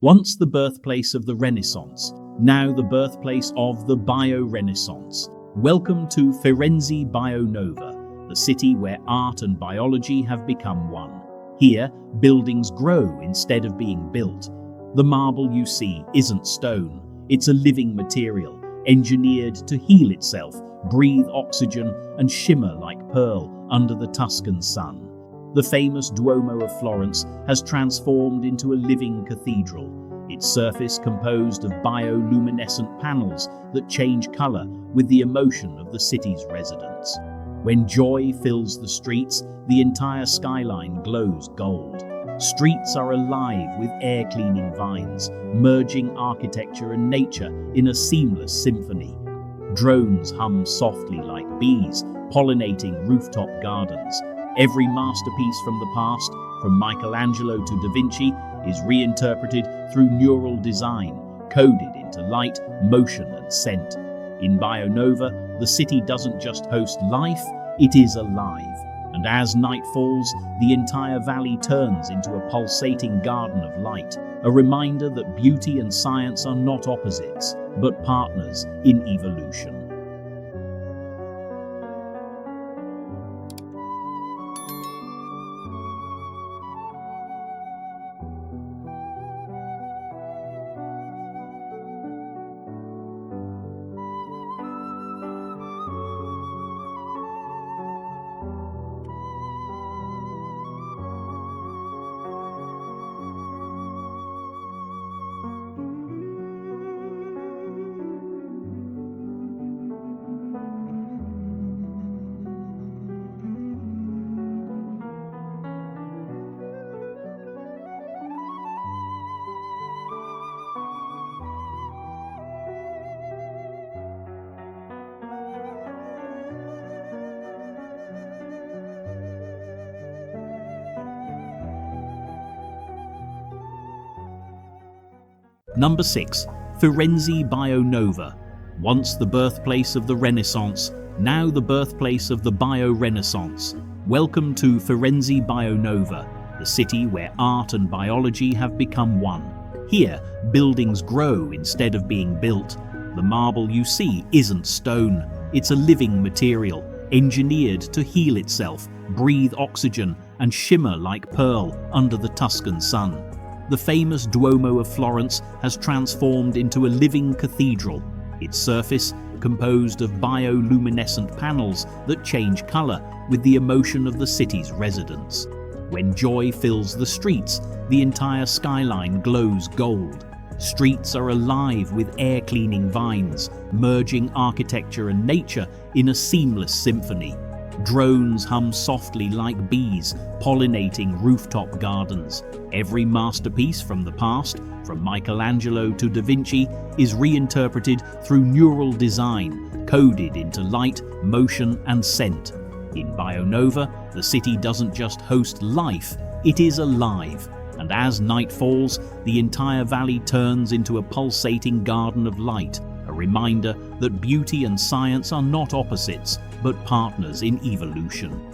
Once the birthplace of the Renaissance, now the birthplace of the Bio-Renaissance. Welcome to Firenze BioNova, the city where art and biology have become one. Here, buildings grow instead of being built. The marble you see isn't stone, it's a living material, engineered to heal itself, breathe oxygen, and shimmer like pearl under the Tuscan sun. The famous Duomo of Florence has transformed into a living cathedral, its surface composed of bioluminescent panels that change color with the emotion of the city's residents. When joy fills the streets, the entire skyline glows gold. Streets are alive with air-cleaning vines, merging architecture and nature in a seamless symphony. Drones hum softly like bees, pollinating rooftop gardens. Every masterpiece from the past, from Michelangelo to Da Vinci, is reinterpreted through neural design, coded into light, motion, and scent. In BioNova, the city doesn't just host life, it is alive. And as night falls, the entire valley turns into a pulsating garden of light, a reminder that beauty and science are not opposites, but partners in evolution. Number 6. Firenze BioNova. Once the birthplace of the Renaissance, now the birthplace of the Bio-Renaissance. Welcome to Firenze BioNova, the city where art and biology have become one. Here, buildings grow instead of being built. The marble you see isn't stone, it's a living material, engineered to heal itself, breathe oxygen, and shimmer like pearl under the Tuscan sun. The famous Duomo of Florence has transformed into a living cathedral, its surface composed of bioluminescent panels that change color with the emotion of the city's residents. When joy fills the streets, the entire skyline glows gold. Streets are alive with air-cleaning vines, merging architecture and nature in a seamless symphony. Drones hum softly like bees, pollinating rooftop gardens. Every masterpiece from the past, from Michelangelo to Da Vinci, is reinterpreted through neural design, coded into light, motion, and scent. In BioNova, the city doesn't just host life, it is alive. And as night falls, the entire valley turns into a pulsating garden of light, a reminder that beauty and science are not opposites, but partners in evolution.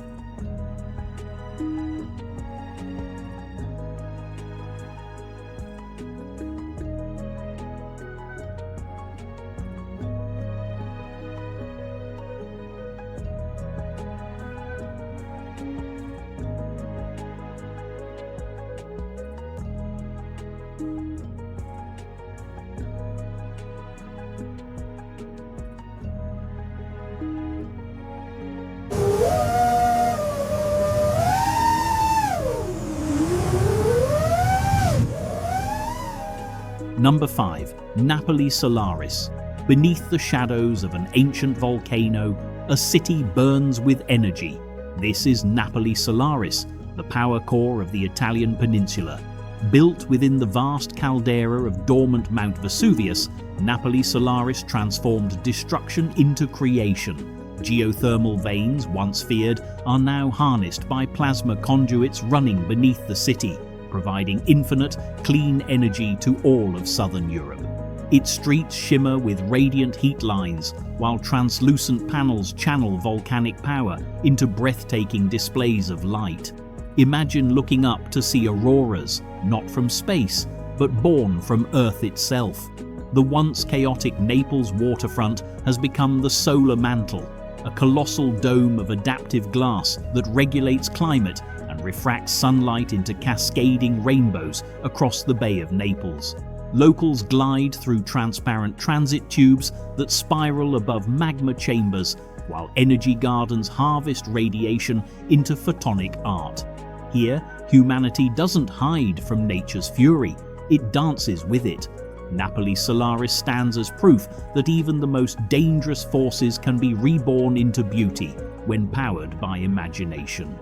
Number 5. Napoli Solaris. Beneath the shadows of an ancient volcano, a city burns with energy. This is Napoli Solaris, the power core of the Italian peninsula. Built within the vast caldera of dormant Mount Vesuvius, Napoli Solaris transformed destruction into creation. Geothermal veins, once feared, are now harnessed by plasma conduits running beneath the city, providing infinite, clean energy to all of southern Europe. Its streets shimmer with radiant heat lines, while translucent panels channel volcanic power into breathtaking displays of light. Imagine looking up to see auroras, not from space, but born from Earth itself. The once chaotic Naples waterfront has become the solar mantle, a colossal dome of adaptive glass that regulates climate and refracts sunlight into cascading rainbows across the Bay of Naples. Locals glide through transparent transit tubes that spiral above magma chambers, while energy gardens harvest radiation into photonic art. Here, humanity doesn't hide from nature's fury, it dances with it. Napoli Solaris stands as proof that even the most dangerous forces can be reborn into beauty when powered by imagination.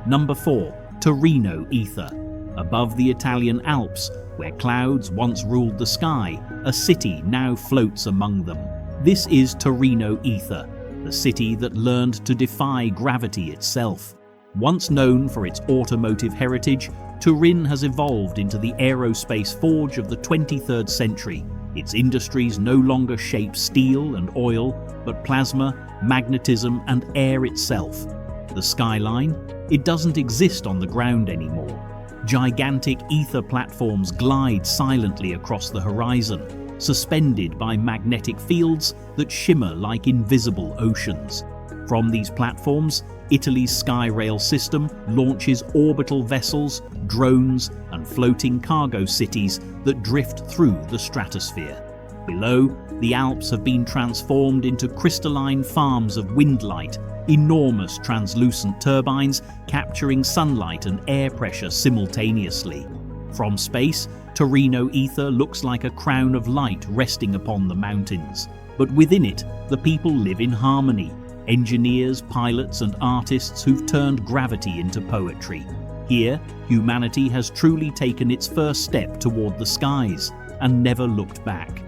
Number 4. Torino Ether. Above the Italian Alps, where clouds once ruled the sky, a city now floats among them. This is Torino Ether, the city that learned to defy gravity itself. Once known for its automotive heritage, Turin has evolved into the aerospace forge of the 23rd century. Its industries no longer shape steel and oil, but plasma, magnetism, and air itself. The skyline? It doesn't exist on the ground anymore. Gigantic ether platforms glide silently across the horizon, suspended by magnetic fields that shimmer like invisible oceans. From these platforms, Italy's Skyrail system launches orbital vessels, drones, and floating cargo cities that drift through the stratosphere. Below, the Alps have been transformed into crystalline farms of wind light, enormous translucent turbines capturing sunlight and air pressure simultaneously. From space, Torino Ether looks like a crown of light resting upon the mountains. But within it, the people live in harmony. Engineers, pilots, and artists who've turned gravity into poetry. Here, humanity has truly taken its first step toward the skies and never looked back.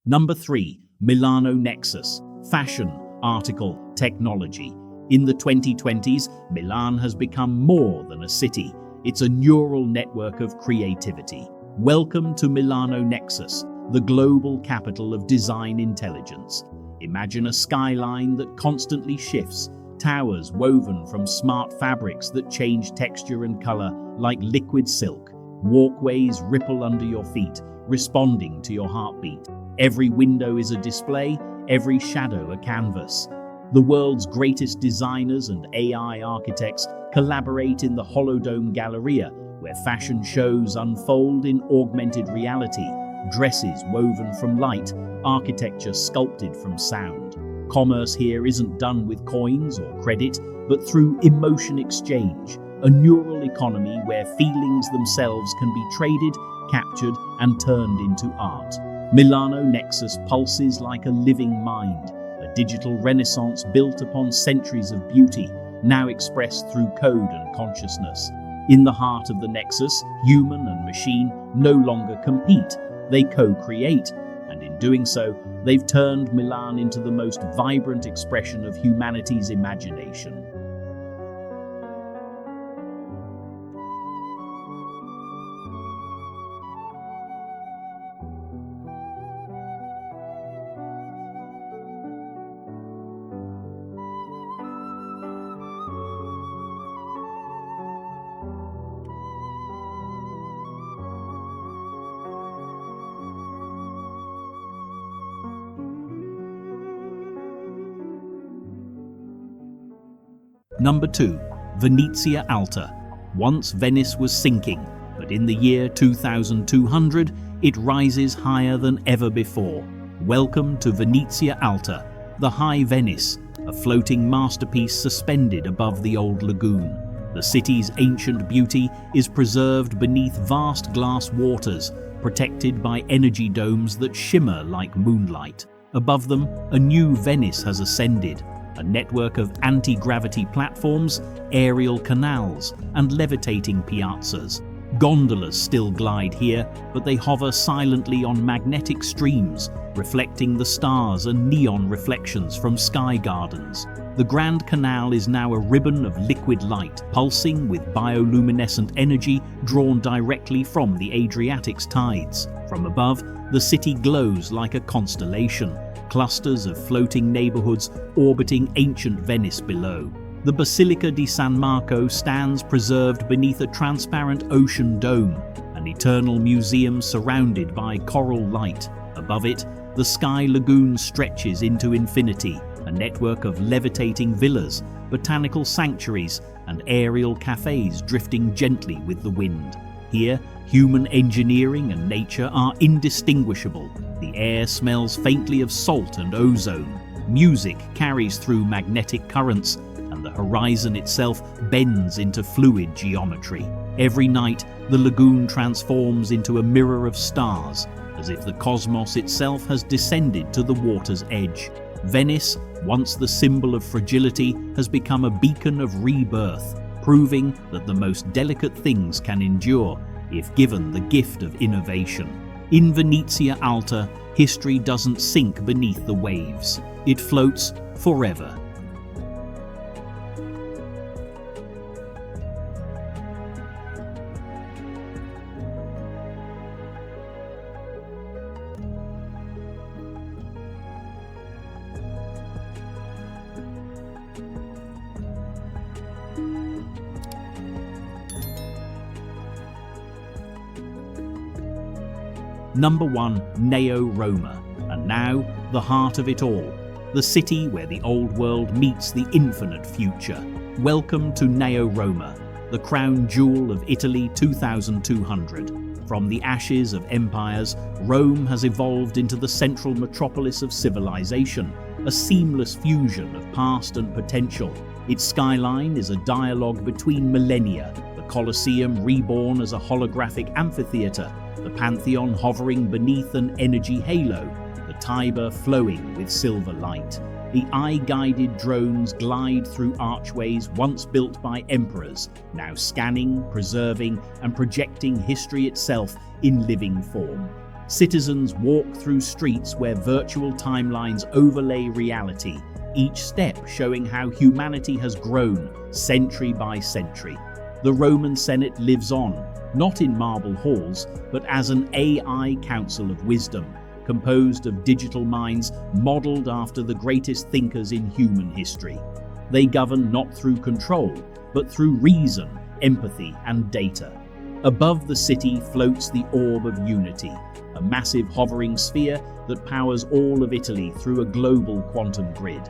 Number 3. Milano Nexus. Fashion, article, technology. In the 2020s, Milan has become more than a city. It's a neural network of creativity. Welcome to Milano Nexus, the global capital of design intelligence. Imagine a skyline that constantly shifts, towers woven from smart fabrics that change texture and color like liquid silk. Walkways ripple under your feet, responding to your heartbeat. Every window is a display, every shadow a canvas. The world's greatest designers and AI architects collaborate in the Holodome Galleria, where fashion shows unfold in augmented reality, dresses woven from light, architecture sculpted from sound. Commerce here isn't done with coins or credit, but through emotion exchange, a neural economy where feelings themselves can be traded, captured, and turned into art. Milano Nexus pulses like a living mind, a digital renaissance built upon centuries of beauty, now expressed through code and consciousness. In the heart of the Nexus, human and machine no longer compete, they co-create, and in doing so, they've turned Milan into the most vibrant expression of humanity's imagination. Number 2. Venizia Alta. Once Venice was sinking, but in the year 2200, it rises higher than ever before. Welcome to Venizia Alta, the High Venice, a floating masterpiece suspended above the old lagoon. The city's ancient beauty is preserved beneath vast glass waters, protected by energy domes that shimmer like moonlight. Above them, a new Venice has ascended, a network of anti-gravity platforms, aerial canals, and levitating piazzas. Gondolas still glide here, but they hover silently on magnetic streams, reflecting the stars and neon reflections from sky gardens. The Grand Canal is now a ribbon of liquid light, pulsing with bioluminescent energy drawn directly from the Adriatic's tides. From above, the city glows like a constellation, clusters of floating neighborhoods orbiting ancient Venice below. The Basilica di San Marco stands preserved beneath a transparent ocean dome, an eternal museum surrounded by coral light. Above it, the sky lagoon stretches into infinity, a network of levitating villas, botanical sanctuaries, and aerial cafes drifting gently with the wind. Here, human engineering and nature are indistinguishable. The air smells faintly of salt and ozone. Music carries through magnetic currents, and the horizon itself bends into fluid geometry. Every night, the lagoon transforms into a mirror of stars, as if the cosmos itself has descended to the water's edge. Venice, once the symbol of fragility, has become a beacon of rebirth, proving that the most delicate things can endure if given the gift of innovation. In Venizia Alta, history doesn't sink beneath the waves. It floats forever. Number 1. Neo Roma. And now, the heart of it all. The city where the old world meets the infinite future. Welcome to Neo Roma, the crown jewel of Italy 2200. From the ashes of empires, Rome has evolved into the central metropolis of civilization, a seamless fusion of past and potential. Its skyline is a dialogue between millennia, the Colosseum reborn as a holographic amphitheater, the Pantheon hovering beneath an energy halo, the Tiber flowing with silver light. The eye-guided drones glide through archways once built by emperors, now scanning, preserving, and projecting history itself in living form. Citizens walk through streets where virtual timelines overlay reality, each step showing how humanity has grown century by century. The Roman Senate lives on, not in marble halls, but as an AI council of wisdom, composed of digital minds modeled after the greatest thinkers in human history. They govern not through control, but through reason, empathy, and data. Above the city floats the Orb of Unity, a massive hovering sphere that powers all of Italy through a global quantum grid.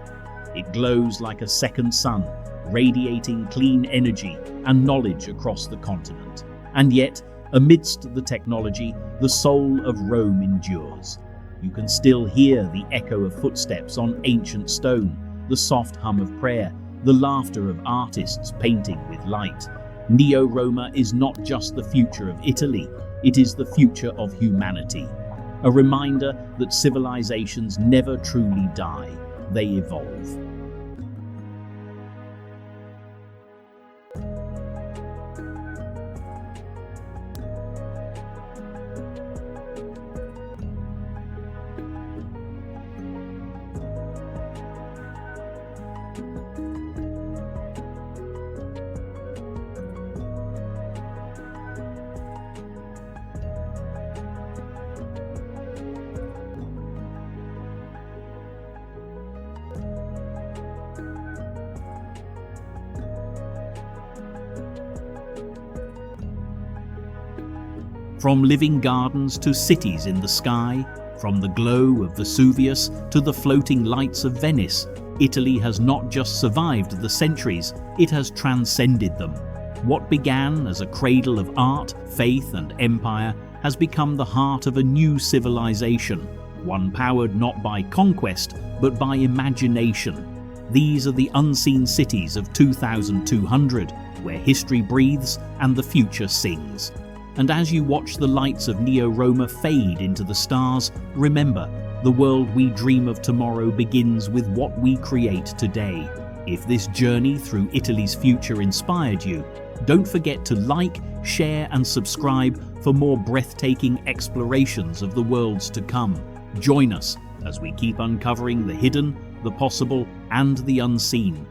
It glows like a second sun, radiating clean energy and knowledge across the continent. And yet, amidst the technology, the soul of Rome endures. You can still hear the echo of footsteps on ancient stone, the soft hum of prayer, the laughter of artists painting with light. Neo Roma is not just the future of Italy, it is the future of humanity. A reminder that civilizations never truly die, they evolve. From living gardens to cities in the sky, from the glow of Vesuvius to the floating lights of Venice, Italy has not just survived the centuries, it has transcended them. What began as a cradle of art, faith, and empire has become the heart of a new civilization, one powered not by conquest, but by imagination. These are the unseen cities of 2200, where history breathes and the future sings. And as you watch the lights of Neo Roma fade into the stars, remember, the world we dream of tomorrow begins with what we create today. If this journey through Italy's future inspired you, don't forget to like, share, and subscribe for more breathtaking explorations of the worlds to come. Join us as we keep uncovering the hidden, the possible, and the unseen.